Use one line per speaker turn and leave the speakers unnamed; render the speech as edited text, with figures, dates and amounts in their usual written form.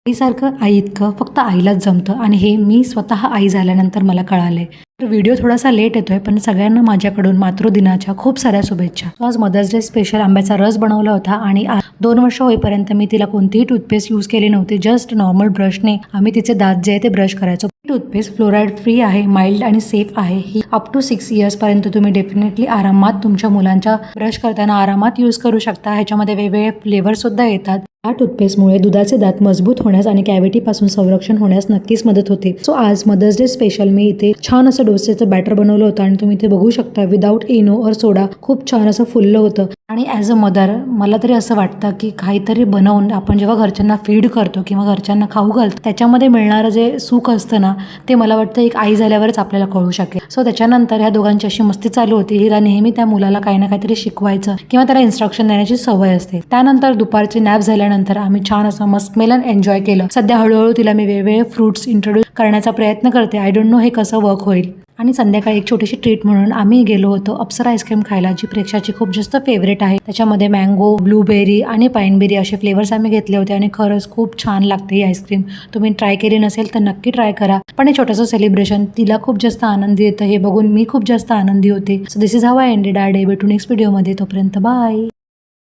आईसारखं आई इतकं फक्त आईलाच जमतं आणि हे मी स्वतः आई झाल्यानंतर मला कळालंय. तर व्हिडिओ थोडासा लेट येतोय, पण सगळ्यांना माझ्याकडून मातृदिनाच्या खूप साऱ्या शुभेच्छा. आज मदर्स डे स्पेशल आंब्याचा रस बनवला होता आणि 2 वर्ष होईपर्यंत मी तिला कोणतीही टूथपेस्ट यूज केली नव्हती. जस्ट नॉर्मल ब्रशने आम्ही तिचे दात जे आहे ते ब्रश करायचो. टूथपेस्ट फ्लोराईड फ्री आहे, माइल्ड आणि सेफ आहे. ही अप टू 6 इयर्सपर्यंत तुम्ही डेफिनेटली आरामात तुमच्या मुलांच्या ब्रश करताना आरामात यूज करू शकता. ह्याच्यामध्ये वेगवेगळे फ्लेवर्ससुद्धा येतात. या टूथपेस्टमुळे दुधाचे दात मजबूत होण्यास आणि कॅव्हिटीपासून संरक्षण होण्यास नक्कीच मदत होते. सो आज मदर्स डे स्पेशल मी इथे छान असं डोसेचं बॅटर बनवलं होतं आणि तुम्ही इथे बघू शकता विदाऊट इनो और सोडा खूप छान असं फुललं होतं. आणि ॲज अ मदर मला तरी असं वाटतं की काहीतरी बनवून आपण जेव्हा घरच्यांना फीड करतो किंवा घरच्यांना खाऊ घालतो त्याच्यामध्ये मिळणारं जे सुख असतं ना ते मला वाटतं एक आई झाल्यावरच आपल्याला कळू शकेल. सो त्याच्यानंतर ह्या दोघांची अशी मस्ती चालू होती. हिला नेहमी त्या मुलाला काही ना काहीतरी शिकवायचं किंवा त्याला इन्स्ट्रक्शन देण्याची सवय असते. त्यानंतर दुपारची नॅप झाल्यानंतर आम्ही छान असं मस्कमेलन एन्जॉय केलं. सध्या हळूहळू तिला मी वेगवेगळे फ्रुट्स इंट्रोड्यूस करण्याचा प्रयत्न करते. आय डोंट नो हे कसं वर्क होईल. आणि संध्याकाळी एक छोटीशी ट्रीट म्हणून आम्ही गेलो होतो अप्सरा आईस्क्रीम खायला, जी प्रेक्षाची खूप जास्त फेवरेट आहे. त्याच्यामध्ये मँगो, ब्लूबेरी आणि पाईनबेरी असे फ्लेवर्स आम्ही घेतले होते आणि खरंच खूप छान लागते ही आईस्क्रीम. तुम्ही ट्राय केली नसेल तर नक्की ट्राय करा. पण हे छोटंसं सेलिब्रेशन तिला खूप जास्त आनंदी येतं हे बघून मी खूप जास्त आनंदी होते. So this is how I ended our day. भेटू नेक्स्ट व्हिडिओमध्ये. तोपर्यंत बाय.